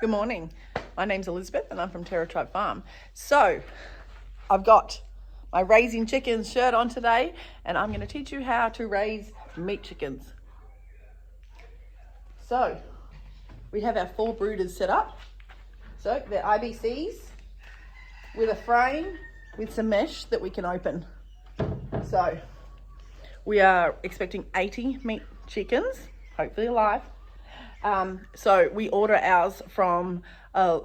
Good morning. My name's Elizabeth and I'm from Terra Tribe Farm. So I've got my Raising Chickens shirt on today and I'm going to teach you how to raise meat chickens. So we have our 4 brooders set up. So they're IBCs with a frame with some mesh that we can open. So we are expecting 80 meat chickens, hopefully alive. So we order ours from a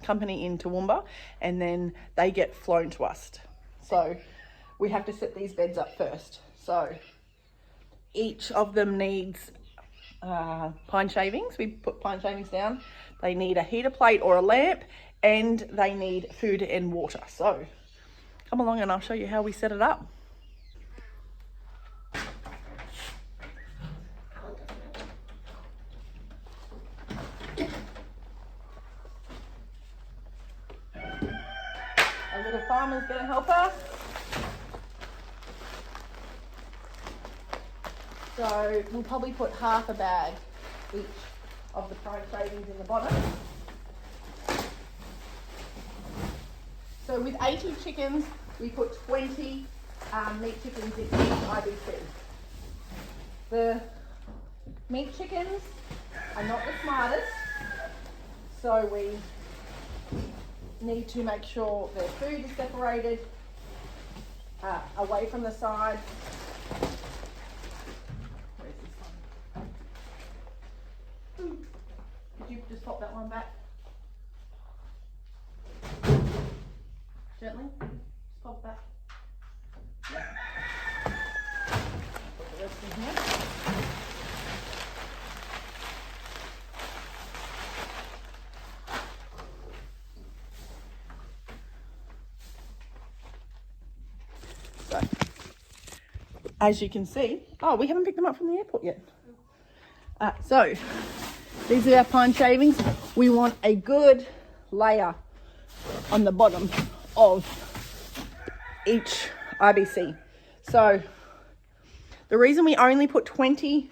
company in Toowoomba and then they get flown to us. So we have to set these beds up first. So each of them needs pine shavings. We put pine shavings down. They need a heater plate or a lamp and they need food and water. So come along and I'll show you how we set it up. Our little farmer's going to help us. So we'll probably put half a bag each of the pine shavings in the bottom. So with 80 chickens, we put 20 meat chickens in each IBC. The meat chickens are not the smartest, so we need to make sure their food is separated away from the side. Where's this one? Could you just pop that one back? Gently, just pop that. Put the rest in here. So, as you can see, we haven't picked them up from the airport yet. So, these are our pine shavings. We want a good layer on the bottom of each IBC. So, the reason we only put 20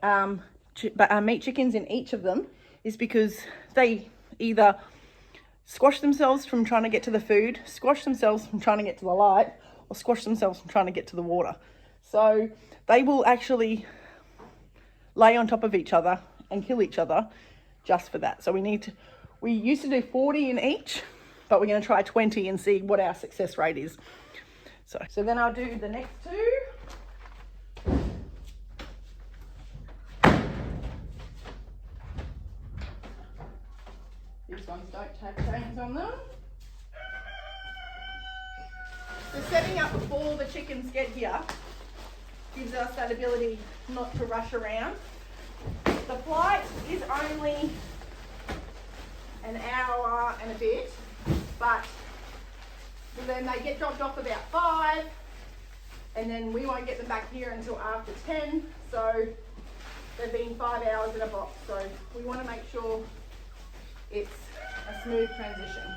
meat chickens in each of them is because they either squash themselves from trying to get to the food, squash themselves from trying to get to the light, or squash themselves from trying to get to the water. So they will actually lay on top of each other and kill each other just for that. So we used to do 40 in each, but we're going to try 20 and see what our success rate is. So then I'll do the next 2. These ones don't have chains on them. So setting up before the chickens get here gives us that ability not to rush around. The flight is only an hour and a bit, but then they get dropped off about 5 and then we won't get them back here until after 10, so they've been 5 hours in a box. So we want to make sure it's a smooth transition.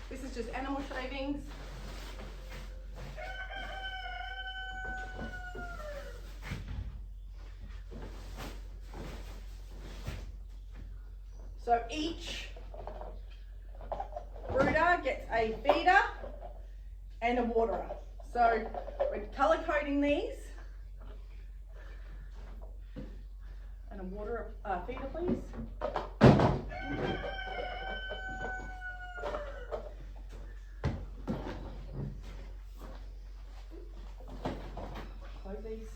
This is just animal shavings. So each brooder gets a feeder and a waterer. So we're colour coding these. And a waterer, feeder please. Close these.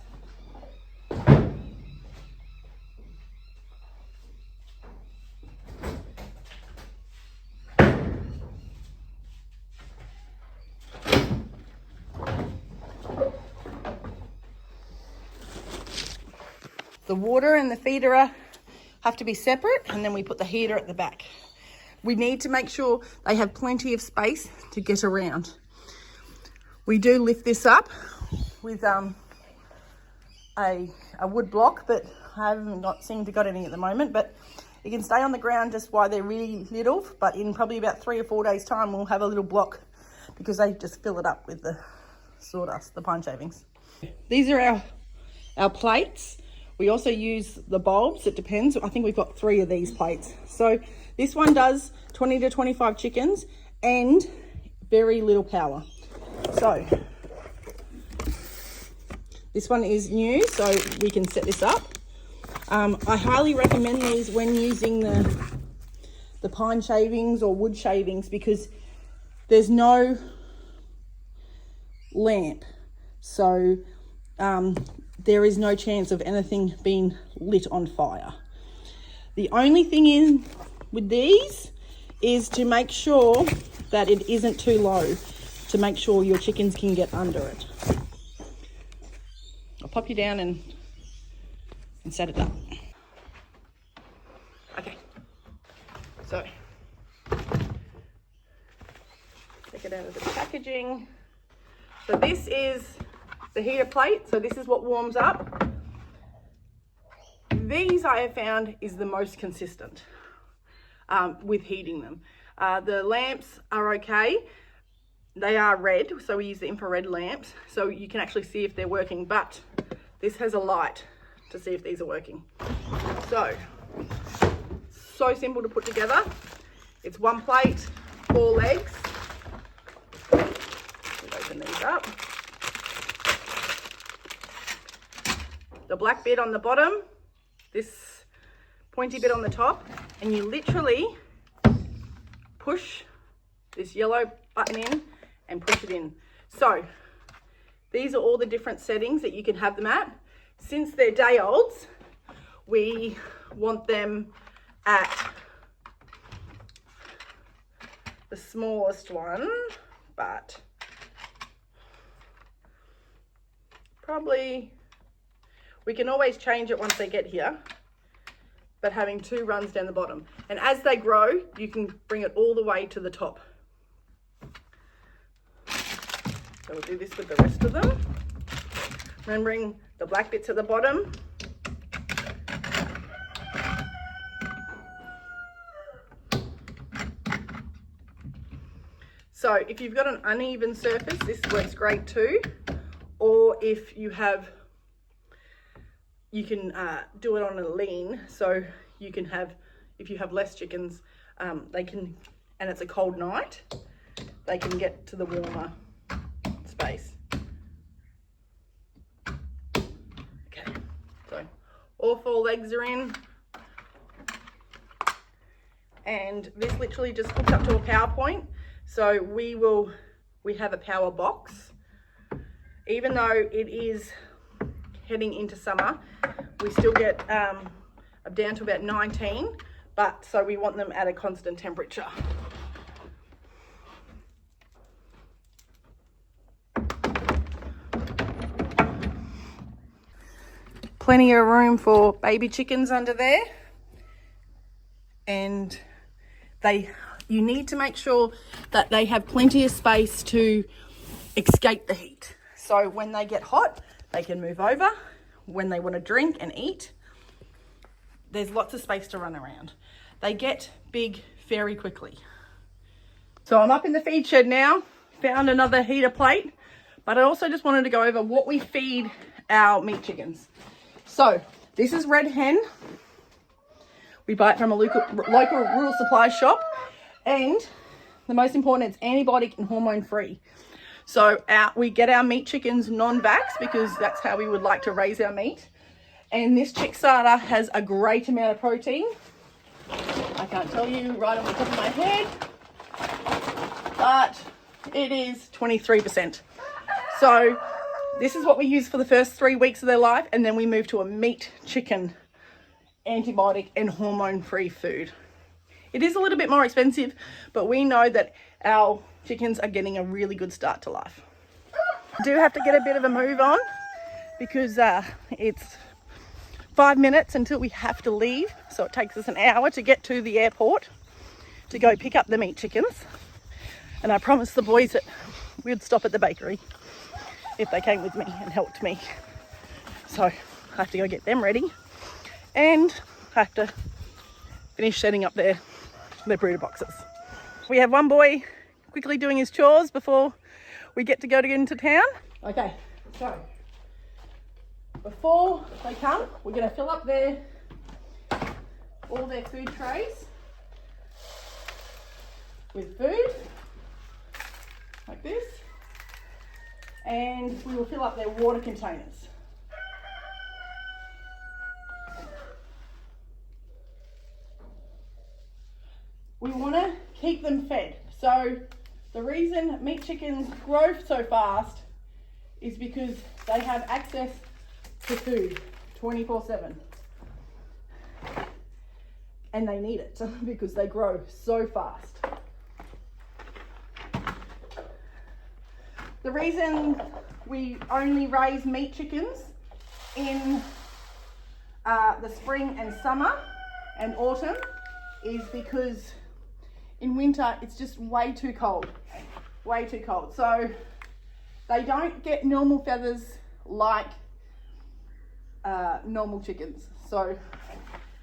The water and the feeder have to be separate, and then we put the heater at the back. We need to make sure they have plenty of space to get around. We do lift this up with a wood block, but I haven't seemed to got any at the moment. But it can stay on the ground just while they're really little, but in probably about 3 or 4 days time we'll have a little block, because they just fill it up with the sawdust, the pine shavings. These are our plates. We also use the bulbs. It depends. I think we've got 3 of these plates. So this one does 20 to 25 chickens and very little power. So this one is new, so we can set this up. I highly recommend these when using the pine shavings or wood shavings, because there's no lamp, so there is no chance of anything being lit on fire. The only thing with these is to make sure that it isn't too low, to make sure your chickens can get under it. I'll pop you down and set it up. Okay, so take it out of the packaging. So this is the heater plate, so this is what warms up. These I have found is the most consistent with heating them. The lamps are okay. They are red, so we use the infrared lamps, so you can actually see if they're working, but this has a light to see if these are working. So simple to put together. It's 1 plate, 4 legs. We'll open these up. The black bit on the bottom, this pointy bit on the top, and you literally push this yellow button in and push it in. So these are all the different settings that you can have them at. Since they're day olds, we want them at the smallest one, but probably we can always change it once they get here, but having 2 runs down the bottom. And as they grow, you can bring it all the way to the top. So we'll do this with the rest of them. Remembering the black bits at the bottom. So if you've got an uneven surface, this works great too. Or if you have, you can do it on a lean, so you can have, if you have less chickens, they can, and it's a cold night, they can get to the warmer space. Okay, so all 4 legs are in, and this literally just hooks up to a power point. So we have a power box. Even though it is heading into summer, we still get down to about 19, but so we want them at a constant temperature. Plenty of room for baby chickens under there, and you need to make sure that they have plenty of space to escape the heat. So when they get hot, they can move over. When they want to drink and eat, there's lots of space to run around. They get big very quickly. So I'm up in the feed shed now, found another heater plate, but I also just wanted to go over what we feed our meat chickens. So this is red hen. We buy it from a local rural supply shop, and the most important, it's antibiotic and hormone free. So we get our meat chickens non-vax because that's how we would like to raise our meat. And this chick starter has a great amount of protein. I can't tell you right on the top of my head, but it is 23%. So this is what we use for the first 3 weeks of their life, and then we move to a meat chicken antibiotic and hormone-free food. It is a little bit more expensive, but we know that our chickens are getting a really good start to life. I do have to get a bit of a move on because it's 5 minutes until we have to leave. So it takes us an hour to get to the airport to go pick up the meat chickens. And I promised the boys that we'd stop at the bakery if they came with me and helped me. So I have to go get them ready, and I have to finish setting up their brooder boxes. We have one boy quickly doing his chores before we get to go into town. Okay, so before they come, we're going to fill up all their food trays with food, like this, and we will fill up their water containers. We want to keep them fed. So the reason meat chickens grow so fast is because they have access to food 24/7. And they need it because they grow so fast. The reason we only raise meat chickens in the spring and summer and autumn is because in winter it's just way too cold. So they don't get normal feathers like normal chickens. So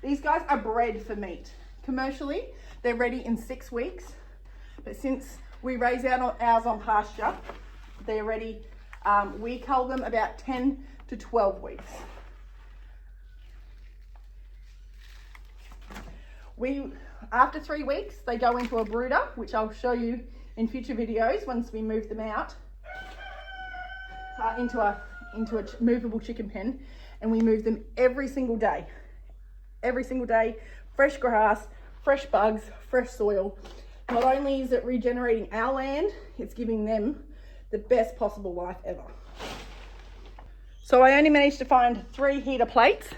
these guys are bred for meat. Commercially, they're ready in 6 weeks, but since we raise ours on pasture, they're ready. We cull them about 10 to 12 weeks. After 3 weeks, they go into a brooder, which I'll show you in future videos once we move them out into a movable chicken pen, and we move them every single day. Fresh grass, fresh bugs, fresh soil. Not only is it regenerating our land, it's giving them the best possible life ever. So I only managed to find 3 heater plates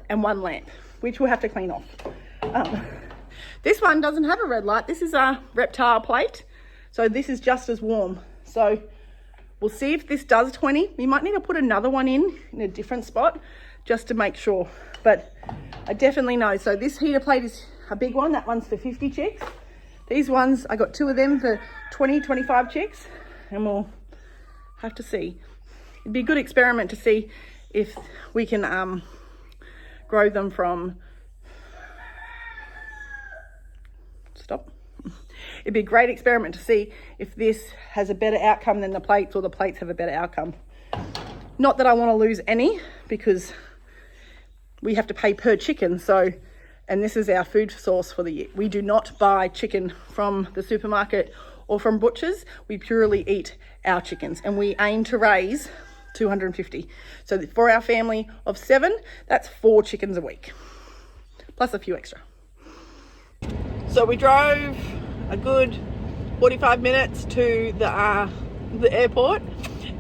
and 1 lamp, which we'll have to clean off. This one doesn't have a red light. This is a reptile plate, so this is just as warm. So we'll see if this does 20. We might need to put another one in a different spot just to make sure, but I definitely know. So this heater plate is a big one. That one's for 50 chicks. These ones, I got 2 of them for 20, 25 chicks, and we'll have to see. It'd be a good experiment to see if we can grow them from... It'd be a great experiment to see if this has a better outcome than the plates, or the plates have a better outcome. Not that I want to lose any, because we have to pay per chicken. So, and this is our food source for the year. We do not buy chicken from the supermarket or from butchers. We purely eat our chickens, and we aim to raise 250. So for our family of 7, that's 4 chickens a week, plus a few extra. So we drove a good 45 minutes to the airport,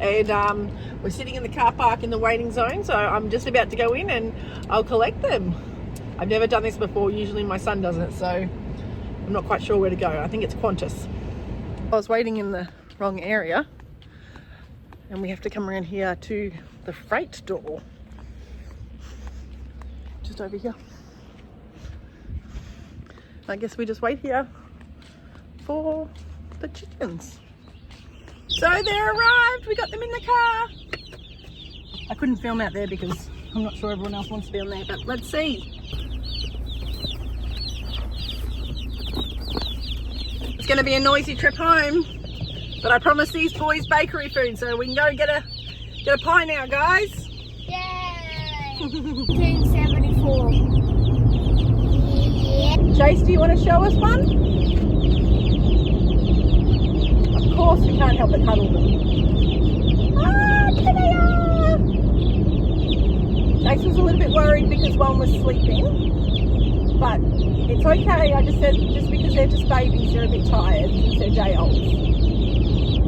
and we're sitting in the car park in the waiting zone. So I'm just about to go in and I'll collect them. I've never done this before. Usually my son does it, so I'm not quite sure where to go. I think it's Qantas. I was waiting in the wrong area, and we have to come around here to the freight door. Just over here. I guess we just wait here for the chickens. So they're arrived. We got them in the car. I couldn't film out there because I'm not sure everyone else wants to be on there, but let's see. It's going to be a noisy trip home, but I promised these boys bakery food, so we can go get a pie now, guys. Yay! 1974. Chase, do you want to show us one? Of course, we can't help but cuddle them. Ah, there they are! Chase was a little bit worried because one was sleeping, but it's okay. I just said, just because they're just babies, they're a bit tired because they're day olds.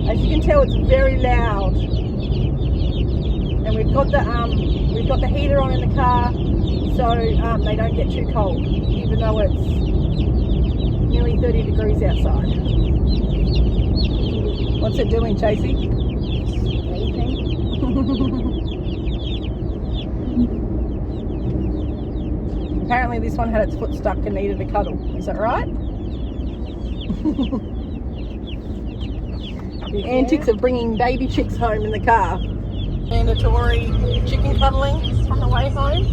As you can tell, it's very loud, and we've got the heater on in the car, so they don't get too cold, even though it's nearly 30 degrees outside. What's it doing, Chasey? Sleeping. Apparently this one had its foot stuck and needed a cuddle. Is that right? The antics of bringing baby chicks home in the car. Mandatory chicken cuddling on the way home.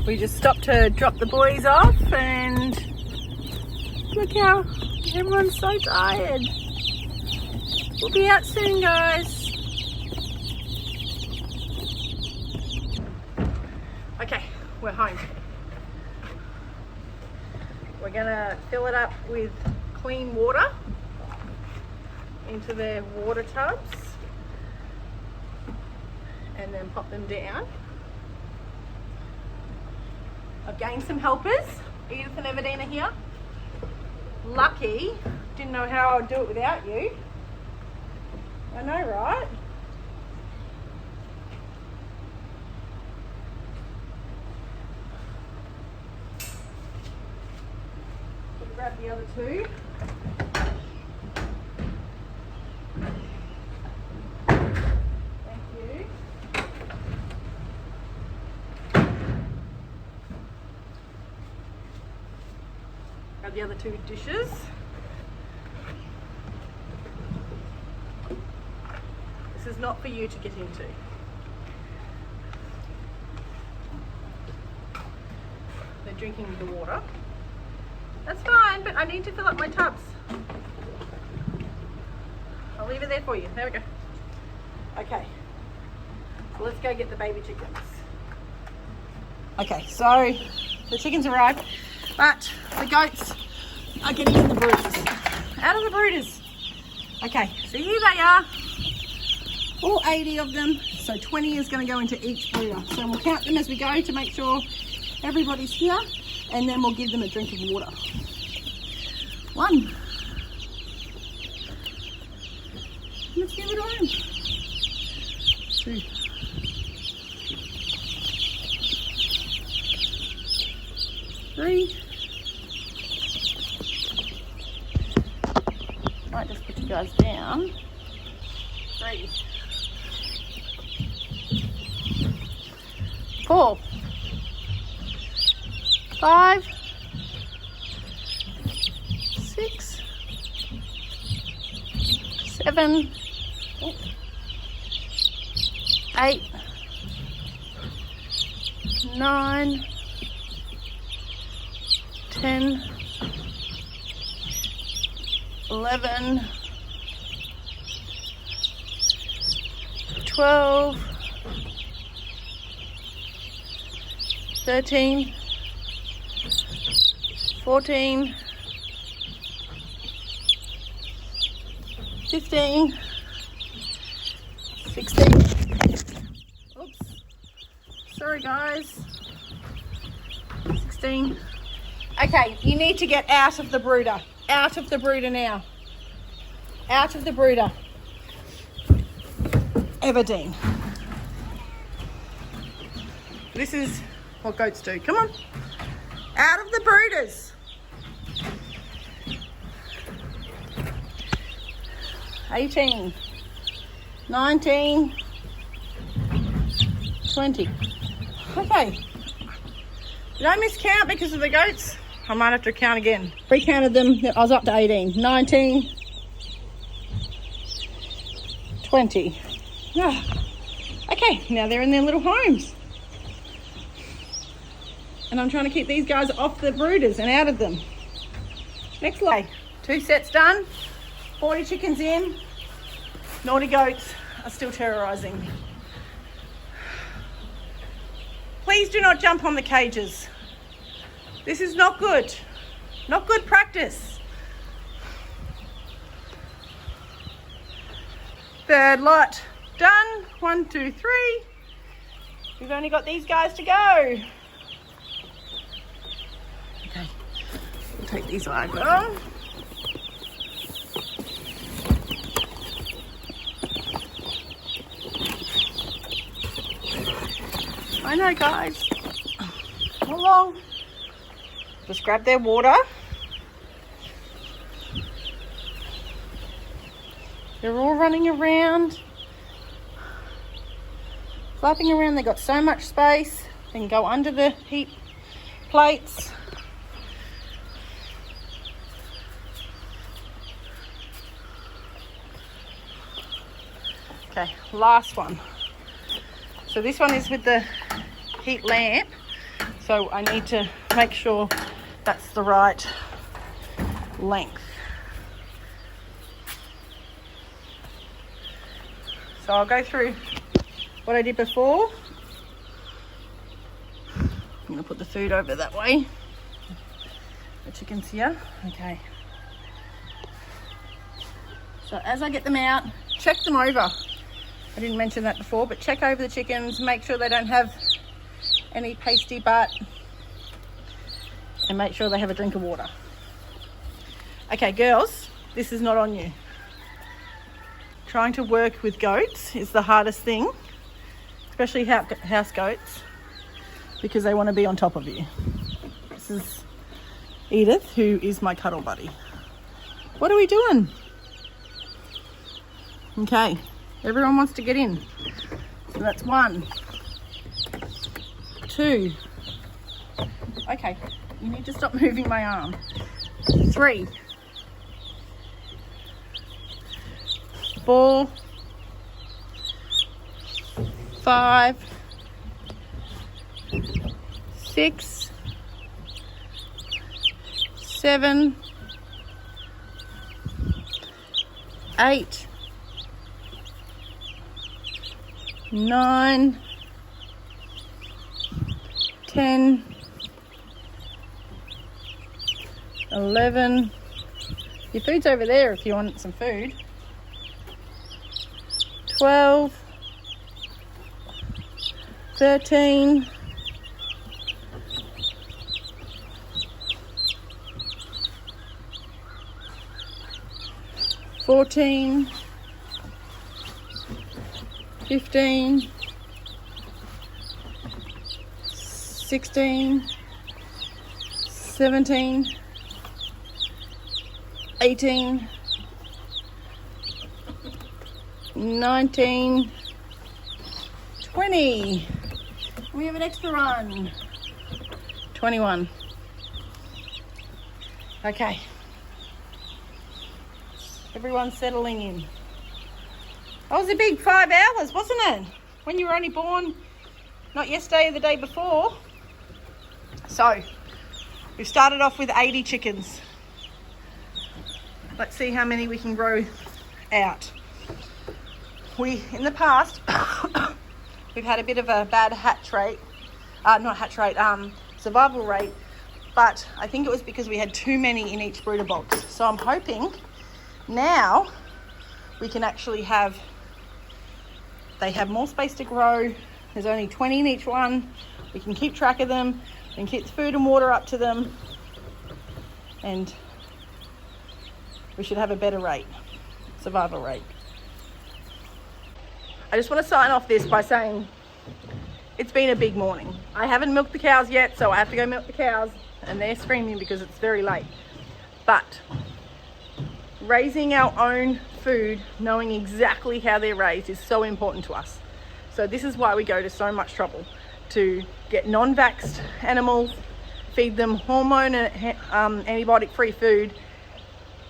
We just stopped to drop the boys off and look how everyone's so tired. We'll be out soon, guys. Okay, we're home. We're gonna fill it up with clean water into their water tubs and then pop them down. I've gained some helpers. Edith and Everdeen are here. Lucky, didn't know how I'd do it without you. I know, right? We'll grab the other two. Thank you. Grab the other two dishes. This is not for you to get into. They're drinking the water. That's fine, but I need to fill up my tubs. I'll leave it there for you. There we go. Okay, so let's go get the baby chickens. Okay, so the chickens arrived, but the goats are getting in the brooders. Out of the brooders. Okay, so here they are. All 80 of them, so 20 is going to go into each brooder. So we'll count them as we go to make sure everybody's here, and then we'll give them a drink of water. 1. Let's give it on. 2. 3. Might just put you guys down. 3. 4. 5. 6. 7. 8. 9. 10. 11. 12. 13. 14. 15. 16. Oops. Sorry, guys. 16. Okay, you need to get out of the brooder. Out of the brooder now. Out of the brooder. Everdeen. This is what goats do. Come on. Out of the brooders. 18. 19. 20. Okay. Did I miscount because of the goats? I might have to count again. Recounted them. I was up to 18. 19. 20. Okay, now they're in their little homes. And I'm trying to keep these guys off the brooders and out of them. Next line. 2 sets done. 40 chickens in. Naughty goats are still terrorising. Please do not jump on the cages. This is not good. Not good practice. Third lot done. 1, 2, 3. We've only got these guys to go. Okay, we'll take these over. I know, guys. Come along. Just grab their water. They're all running around, flapping around. They've got so much space. They can go under the heat plates. Okay, last one. So this one is with the heat lamp. So I need to make sure that's the right length. So I'll go through what I did before. I'm going to put the food over that way. The chickens here. Okay. So as I get them out, check them over. I didn't mention that before, but check over the chickens, make sure they don't have any pasty butt, and make sure they have a drink of water. Okay, girls, this is not on you. Trying to work with goats is the hardest thing, especially house goats, because they want to be on top of you. This is Edith, who is my cuddle buddy. What are we doing? Okay, everyone wants to get in. So that's 1, 2. Okay, you need to stop moving my arm. 3, 4, 5, 6, 7, 8, 9, 10, 11. Your food's over there if you want some food. 12, 13, 14, 15, 16, 17, 18, 19, 20. We have an extra run. 21. Okay. Everyone's settling in. That was a big 5 hours, wasn't it? When you were only born, not yesterday, the day before. So, we've started off with 80 chickens. Let's see how many we can grow out. In the past, we've had a bit of a bad survival rate, but I think it was because we had too many in each brooder box. So I'm hoping now we can actually they have more space to grow. There's only 20 in each one. We can keep track of them and keep the food and water up to them, and we should have a better survival rate. I just want to sign off this by saying it's been a big morning. I haven't milked the cows yet, so I have to go milk the cows, and they're screaming because it's very late. But raising our own food, knowing exactly how they're raised, is so important to us. So this is why we go to so much trouble to get non-vaxxed animals, feed them hormone and antibiotic-free food,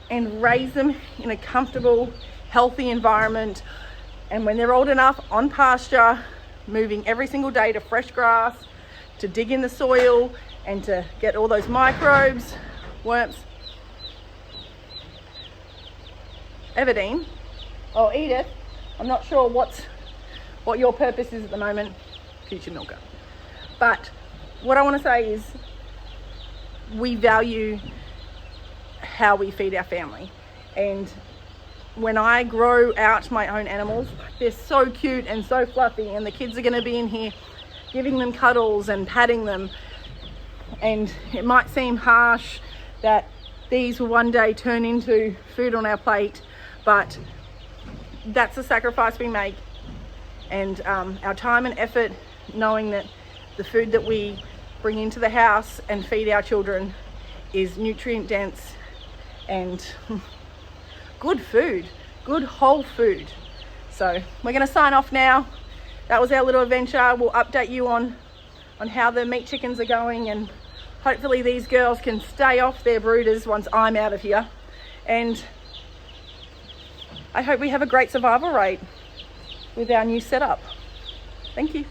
and raise them in a comfortable, healthy environment. And when they're old enough, on pasture, moving every single day to fresh grass, to dig in the soil, and to get all those microbes, worms. Everdeen, or Edith, I'm not sure what your purpose is at the moment, future milker. But what I want to say is we value how we feed our family. And when I grow out my own animals, they're so cute and so fluffy, and the kids are going to be in here giving them cuddles and patting them. And it might seem harsh that these will one day turn into food on our plate, but that's a sacrifice we make. And our time and effort, knowing that the food that we bring into the house and feed our children is nutrient dense and good food, good whole food. So we're going to sign off now. That was our little adventure. We'll update you on how the meat chickens are going, and hopefully these girls can stay off their brooders once I'm out of here. And I hope we have a great survival rate. with our new setup. Thank you.